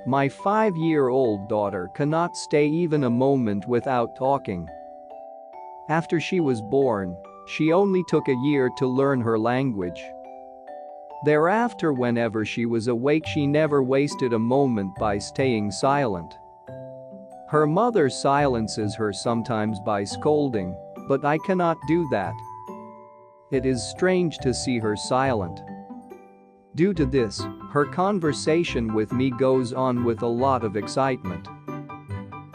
My 5-year-old daughter cannot stay even a moment without talking. After she was born, she only took a year to learn her language. Thereafter, whenever she was awake, she never wasted a moment by staying silent. Her mother silences her sometimes by scolding, but I cannot do that. It is strange to see her silent. Due to this, her conversation with me goes on with a lot of excitement.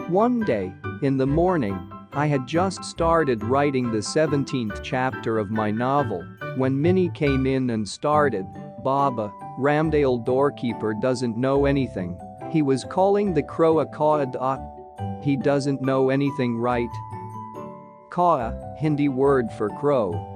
One day, in the morning, I had just started writing the 17th chapter of my novel when Minnie came in and started, "Baba, Ramdayal doorkeeper doesn't know anything. He was calling the crow a Kaua. He doesn't know anything, right? Kaua, Hindi word for crow."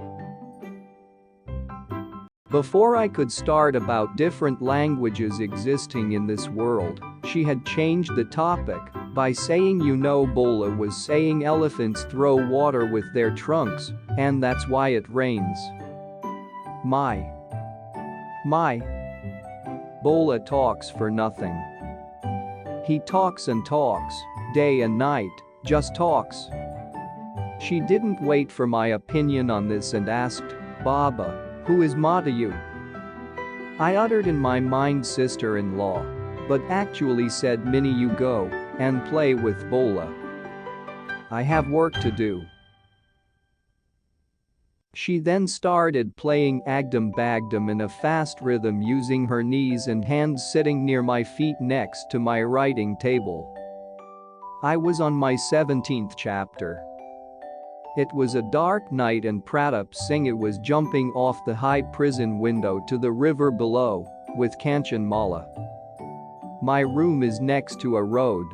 Before I could start about different languages existing in this world, she had changed the topic by saying, Bhola was saying elephants throw water with their trunks, and that's why it rains. My. Bhola talks for nothing. He talks and talks, day and night, just talks. She didn't wait for my opinion on this and asked, "Baba, who is Matayu?" I uttered in my mind sister-in-law, but actually said, "Minnie, you go and play with Bhola. I have work to do." She then started playing Agdam Bagdam in a fast rhythm using her knees and hands sitting near my feet next to my writing table. I was on my 17th chapter. It was a dark night and Pratap Singh was jumping off the high prison window to the river below with Kanchan Mala. My room is next to a road.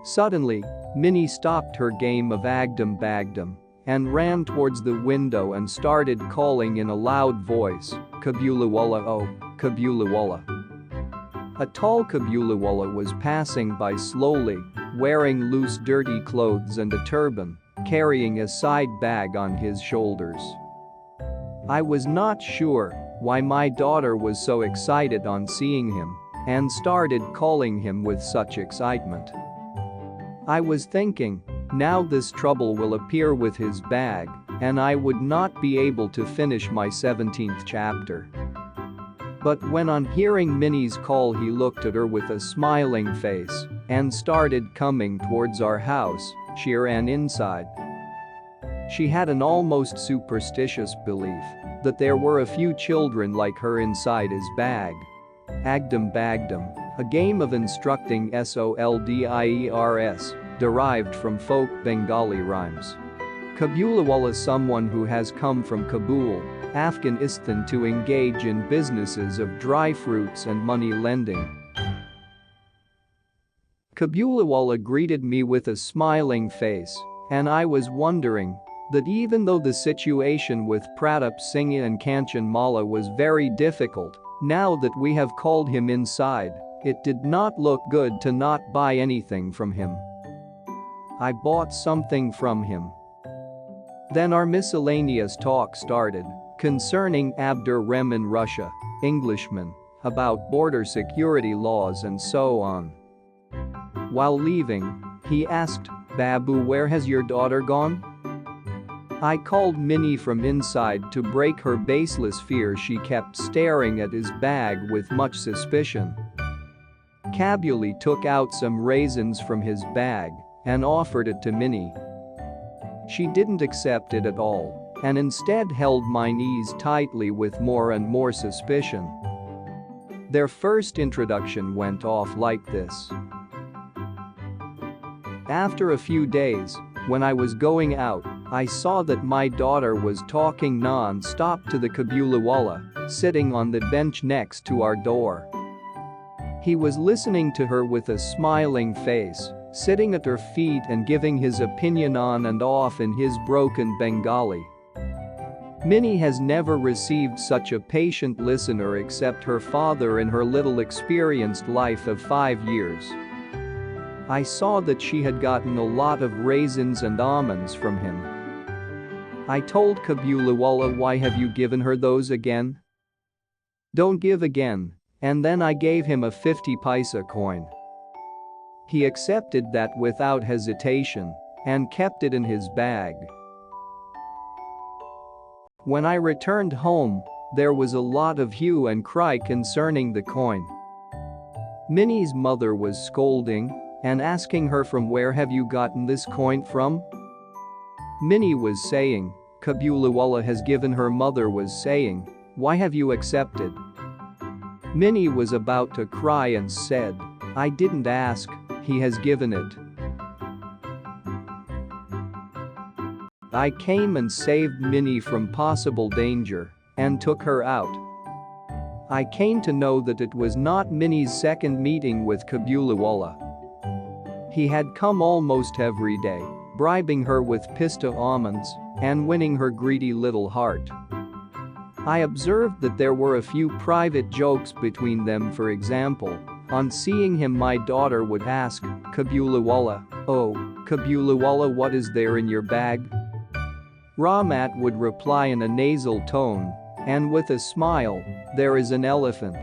Suddenly, Minnie stopped her game of Agdam Bagdam and ran towards the window and started calling in a loud voice, "Kabuliwala, oh, Kabuliwala." A tall Kabuliwala was passing by slowly, wearing loose dirty clothes and a turban, carrying a side bag on his shoulders. I was not sure why my daughter was so excited on seeing him and started calling him with such excitement. I was thinking, now this trouble will appear with his bag and I would not be able to finish my 17th chapter. But when on hearing Minnie's call, he looked at her with a smiling face and started coming towards our house. She ran inside. She had an almost superstitious belief that there were a few children like her inside his bag. Agdam Bagdam, a game of instructing soldiers, derived from folk Bengali rhymes. Kabuliwala, someone who has come from Kabul, Afghanistan to engage in businesses of dry fruits and money lending. Kabuliwala greeted me with a smiling face, and I was wondering that even though the situation with Pratap Singh and Kanchan Mala was very difficult, now that we have called him inside, it did not look good to not buy anything from him. I bought something from him. Then our miscellaneous talk started concerning Abdur Rehman, Russia, Englishman, about border security laws and so on. While leaving, he asked, "Babu, where has your daughter gone?" I called Minnie from inside to break her baseless fear. She kept staring at his bag with much suspicion. Kabuli took out some raisins from his bag and offered it to Minnie. She didn't accept it at all and instead held my knees tightly with more and more suspicion. Their first introduction went off like this. After a few days, when I was going out, I saw that my daughter was talking non-stop to the Kabuliwala, sitting on the bench next to our door. He was listening to her with a smiling face, sitting at her feet and giving his opinion on and off in his broken Bengali. Minnie has never received such a patient listener except her father in her little experienced life of 5 years. I saw that she had gotten a lot of raisins and almonds from him. I told Kabuliwala, "Why have you given her those again? Don't give again, And then I gave him a 50 paisa coin. He accepted that without hesitation and kept it in his bag. When I returned home, there was a lot of hue and cry concerning the coin. Minnie's mother was scolding and asking her, from where have you gotten this coin from? Minnie was saying, Kabuliwala has given. Her mother was saying, why have you accepted? Minnie was about to cry and said, I didn't ask, he has given it. I came and saved Minnie from possible danger and took her out. I came to know that it was not Minnie's second meeting with Kabuliwala. He had come almost every day, bribing her with pista almonds and winning her greedy little heart. I observed that there were a few private jokes between them. For example, on seeing him, my daughter would ask, Kabuliwala, oh, Kabuliwala, what is there in your bag? Ramat would reply in a nasal tone and with a smile, there is an elephant.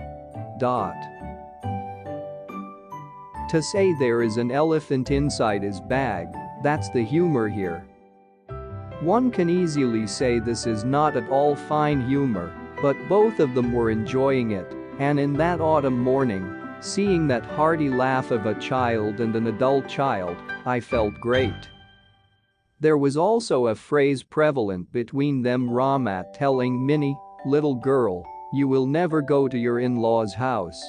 To say there is an elephant inside his bag, that's the humor here. One can easily say this is not at all fine humor, but both of them were enjoying it, and in that autumn morning, seeing that hearty laugh of a child and an adult child, I felt great. There was also a phrase prevalent between them, Ramat telling Minnie, little girl, you will never go to your in-laws' house.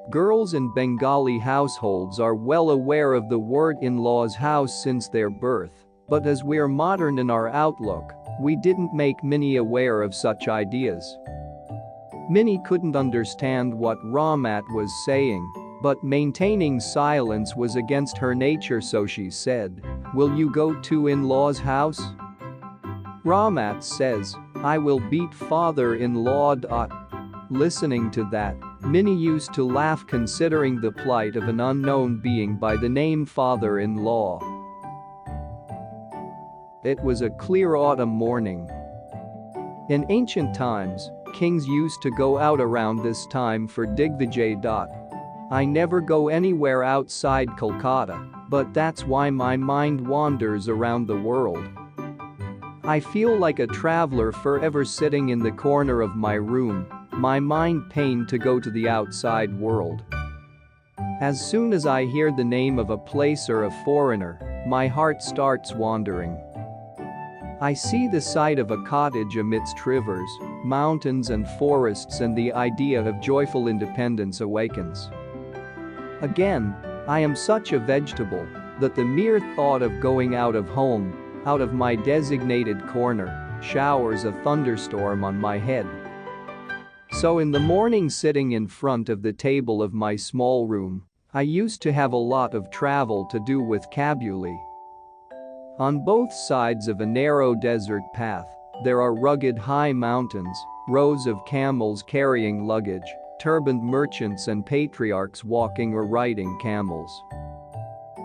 Girls in Bengali households are well aware of the word in-laws' house since their birth, but as we're modern in our outlook, we didn't make Minnie aware of such ideas. Minnie couldn't understand what Ramat was saying, but maintaining silence was against her nature, so she said, will you go to in-laws' house? Ramat says, I will beat father-in-law. Listening to that, Minnie used to laugh considering the plight of an unknown being by the name father-in-law. It was a clear autumn morning. In ancient times, kings used to go out around this time for Digvijay. I never go anywhere outside Kolkata, but that's why my mind wanders around the world. I feel like a traveler forever sitting in the corner of my room, my mind pained to go to the outside world. As soon as I hear the name of a place or a foreigner, my heart starts wandering. I see the sight of a cottage amidst rivers, mountains and forests, and the idea of joyful independence awakens. Again, I am such a vegetable that the mere thought of going out of home, out of my designated corner, showers a thunderstorm on my head. So in the morning, sitting in front of the table of my small room, I used to have a lot of travel to do with Kabuli. On both sides of a narrow desert path, there are rugged high mountains, rows of camels carrying luggage, turbaned merchants and patriarchs walking or riding camels.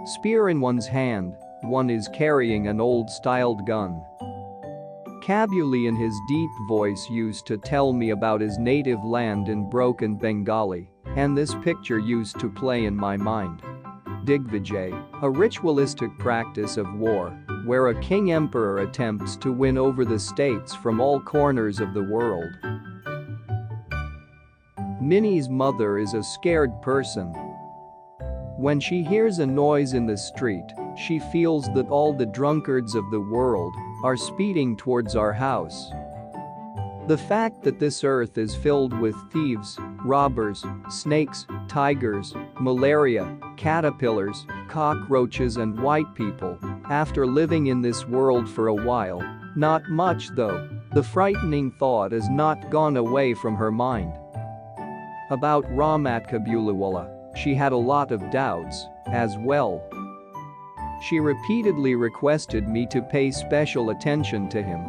Spear in one's hand, one is carrying an old-styled gun. Kabuli in his deep voice used to tell me about his native land in broken Bengali, and this picture used to play in my mind. Digvijay, a ritualistic practice of war, where a king-emperor attempts to win over the states from all corners of the world. Minnie's mother is a scared person. When she hears a noise in the street, she feels that all the drunkards of the world are speeding towards our house. The fact that this earth is filled with thieves, robbers, snakes, tigers, malaria, caterpillars, cockroaches and white people, after living in this world for a while, not much though, the frightening thought has not gone away from her mind. About Ramat Kabuliwala, she had a lot of doubts, as well. She repeatedly requested me to pay special attention to him.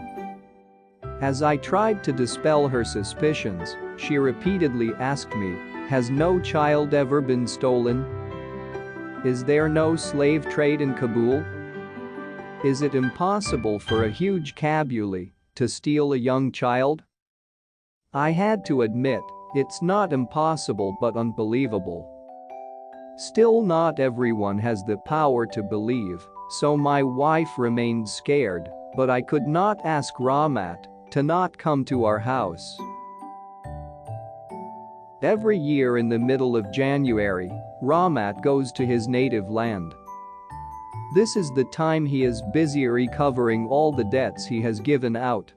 As I tried to dispel her suspicions, she repeatedly asked me, has no child ever been stolen? Is there no slave trade in Kabul? Is it impossible for a huge Kabuli to steal a young child? I had to admit, it's not impossible but unbelievable. Still, not everyone has the power to believe, so my wife remained scared, but I could not ask Ramat to not come to our house. Every year in the middle of January, Ramat goes to his native land. This is the time he is busy recovering all the debts he has given out.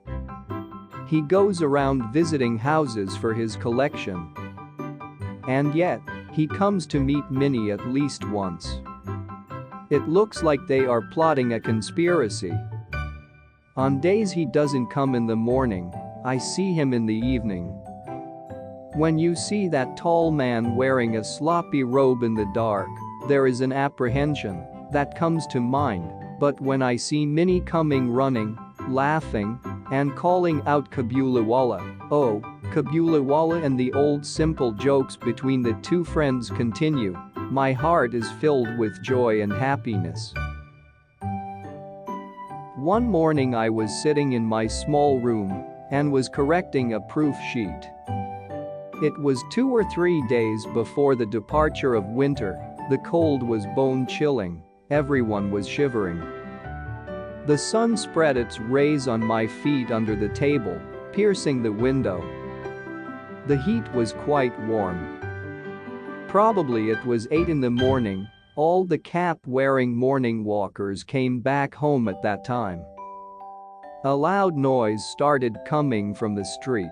He goes around visiting houses for his collection. And yet, he comes to meet Minnie at least once. It looks like they are plotting a conspiracy. On days he doesn't come in the morning, I see him in the evening. When you see that tall man wearing a sloppy robe in the dark, there is an apprehension that comes to mind, but when I see Minnie coming running, laughing, and calling out Kabuliwala, oh, Kabuliwala, and the old simple jokes between the two friends continue, my heart is filled with joy and happiness. One morning I was sitting in my small room and was correcting a proof sheet. It was 2 or 3 days before the departure of winter, the cold was bone-chilling, everyone was shivering. The sun spread its rays on my feet under the table, piercing the window. The heat was quite warm. Probably it was 8 in the morning, all the cap-wearing morning walkers came back home at that time. A loud noise started coming from the street.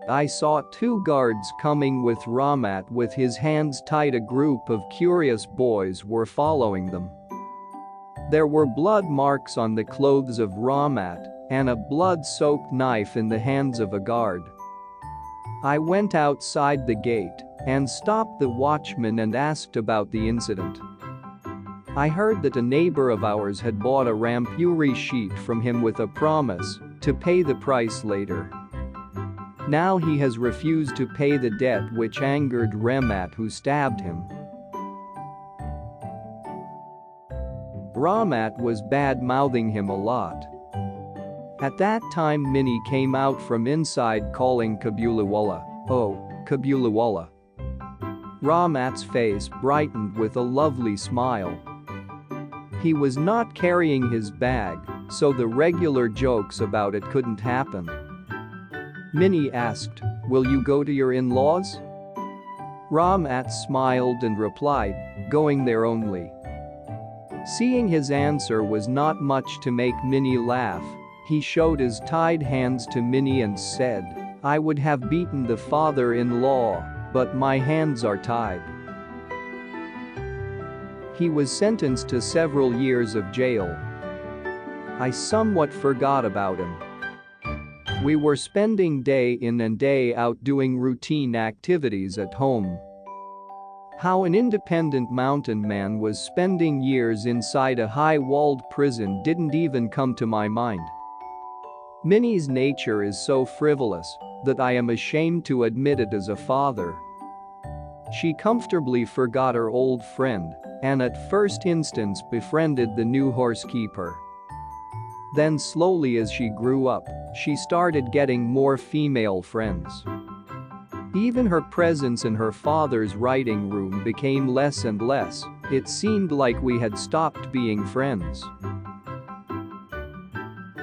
I saw 2 guards coming with Ramat with his hands tied. A group of curious boys were following them. There were blood marks on the clothes of Ramat and a blood-soaked knife in the hands of a guard. I went outside the gate and stopped the watchman and asked about the incident. I heard that a neighbor of ours had bought a rampuri sheet from him with a promise to pay the price later. Now he has refused to pay the debt, which angered Ramat, who stabbed him. Ramat was bad-mouthing him a lot. At that time Minnie came out from inside calling Kabuliwala, oh, Kabuliwala. Ramat's face brightened with a lovely smile. He was not carrying his bag, so the regular jokes about it couldn't happen. Minnie asked, "Will you go to your in-laws?" Ramat smiled and replied, "Going there only." Seeing his answer was not much to make Minnie laugh, he showed his tied hands to Minnie and said, "I would have beaten the father-in-law, but my hands are tied." He was sentenced to several years of jail. I somewhat forgot about him. We were spending day in and day out doing routine activities at home. How an independent mountain man was spending years inside a high-walled prison didn't even come to my mind. Minnie's nature is so frivolous that I am ashamed to admit it as a father. She comfortably forgot her old friend and at first instance befriended the new horsekeeper. Then slowly, as she grew up, she started getting more female friends. Even her presence in her father's writing room became less and less. It seemed like we had stopped being friends.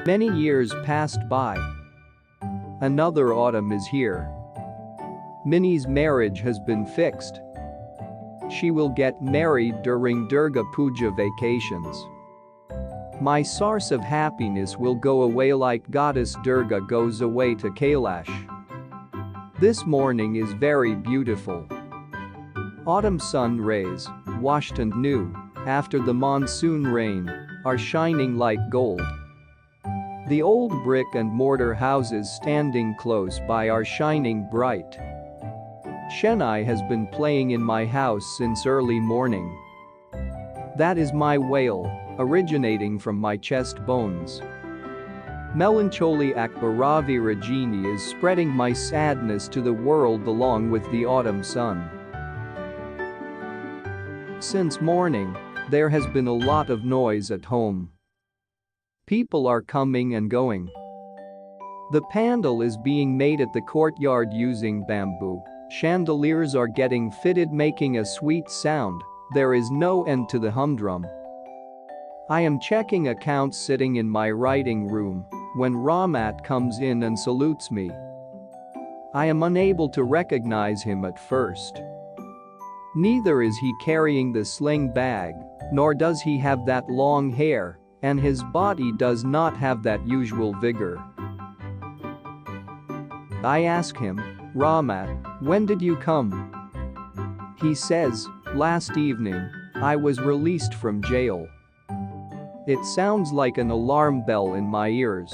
Many years passed by. Another autumn is here. Minnie's marriage has been fixed. She will get married during Durga Puja vacations. My source of happiness will go away like Goddess Durga goes away to Kailash. This morning is very beautiful. Autumn sun rays, washed and new after the monsoon rain, are shining like gold. The old brick and mortar houses standing close by are shining bright. Chennai has been playing in my house since early morning. That is my wail, originating from my chest bones. Melancholy Akbaravi Rajini is spreading my sadness to the world along with the autumn sun. Since morning, there has been a lot of noise at home. People are coming and going. The pandal is being made at the courtyard using bamboo. Chandeliers are getting fitted, making a sweet sound. There is no end to the humdrum. I am checking accounts sitting in my writing room when Ramat comes in and salutes me. I am unable to recognize him at first. Neither is he carrying the sling bag, nor does he have that long hair, and his body does not have that usual vigor. I ask him, "Ramat, when did you come?" He says, "Last evening, I was released from jail." It sounds like an alarm bell in my ears.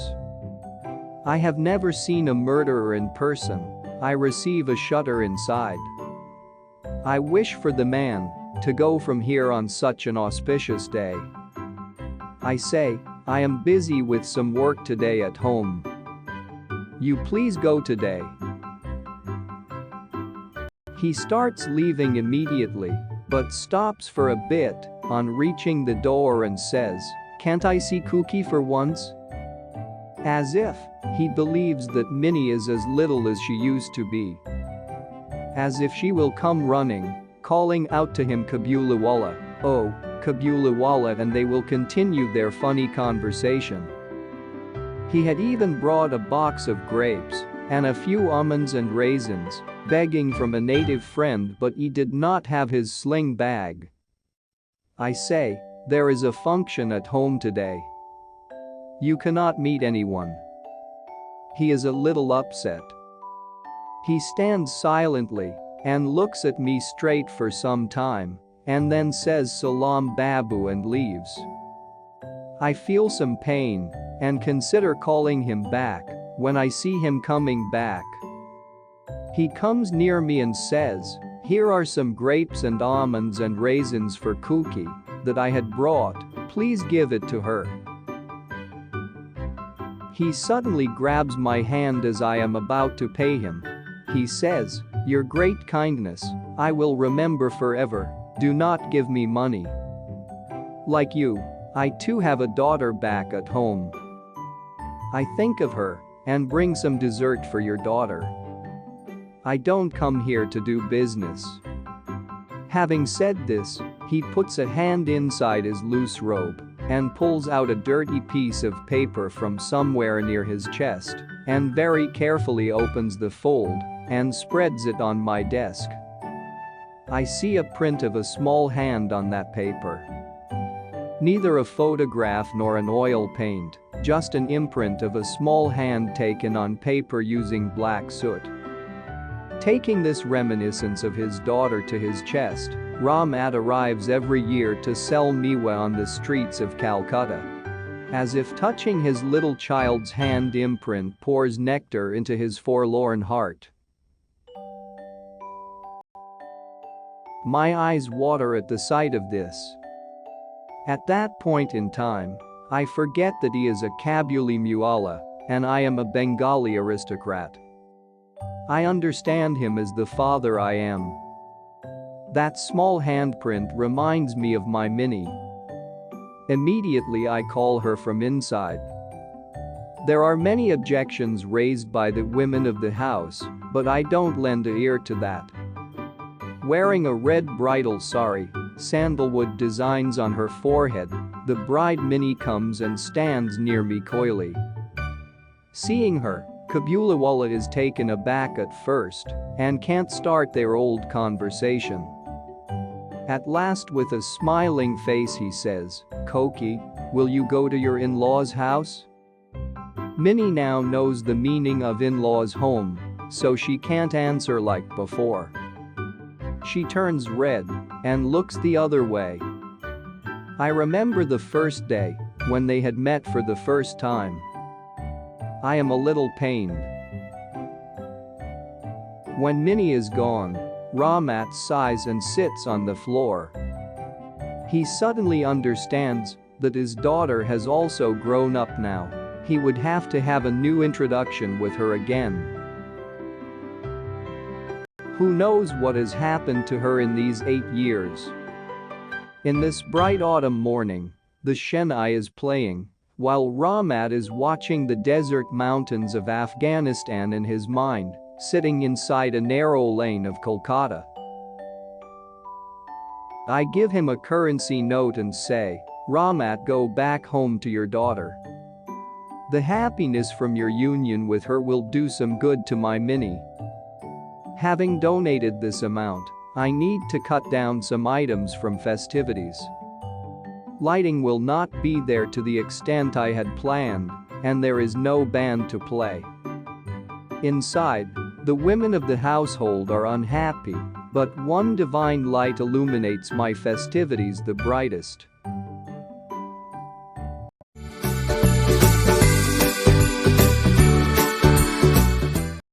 I have never seen a murderer in person. I receive a shudder inside. I wish for the man to go from here on such an auspicious day. I say, "I am busy with some work today at home. You please go today." He starts leaving immediately, but stops for a bit on reaching the door and says, "Can't I see Cookie for once?" As if he believes that Minnie is as little as she used to be. As if she will come running, calling out to him Kabuliwala, "Oh, Kabuliwala," and they will continue their funny conversation. He had even brought a box of grapes and a few almonds and raisins, begging from a native friend, but he did not have his sling bag. I say, "There is a function at home today. You cannot meet anyone." He is a little upset. He stands silently and looks at me straight for some time and then says "Salam Babu" and leaves. I feel some pain and consider calling him back when I see him coming back. He comes near me and says, "Here are some grapes and almonds and raisins for Cookie that I had brought, please give it to her." He suddenly grabs my hand as I am about to pay him. He says, "Your great kindness, I will remember forever, do not give me money. Like you, I too have a daughter back at home. I think of her and bring some dessert for your daughter. I don't come here to do business." Having said this, he puts a hand inside his loose robe and pulls out a dirty piece of paper from somewhere near his chest and very carefully opens the fold and spreads it on my desk. I see a print of a small hand on that paper. Neither a photograph nor an oil paint, just an imprint of a small hand taken on paper using black soot. Taking this reminiscence of his daughter to his chest, Ramat arrives every year to sell miwa on the streets of Calcutta. As if touching his little child's hand imprint pours nectar into his forlorn heart. My eyes water at the sight of this. At that point in time, I forget that he is a Kabuliwala and I am a Bengali aristocrat. I understand him as the father I am. That small handprint reminds me of my Minnie. Immediately I call her from inside. There are many objections raised by the women of the house, but I don't lend an ear to that. Wearing a red bridal sari, sandalwood designs on her forehead, the bride Minnie comes and stands near me coyly. Seeing her, Kabuliwala is taken aback at first and can't start their old conversation. At last, with a smiling face, he says, "Koki, will you go to your in-laws' house?" Minnie now knows the meaning of in-laws' home, so she can't answer like before. She turns red and looks the other way. I remember the first day when they had met for the first time. I am a little pained. When Minnie is gone, Ramat sighs and sits on the floor. He suddenly understands that his daughter has also grown up now. He would have to have a new introduction with her again. Who knows what has happened to her in these 8 years? In this bright autumn morning, the Chennai is playing, while Ramat is watching the desert mountains of Afghanistan in his mind, sitting inside a narrow lane of Kolkata. I give him a currency note and say, "Ramat, go back home to your daughter. The happiness from your union with her will do some good to my Minnie." Having donated this amount, I need to cut down some items from festivities. Lighting will not be there to the extent I had planned, and there is no band to play. Inside, the women of the household are unhappy, but one divine light illuminates my festivities the brightest.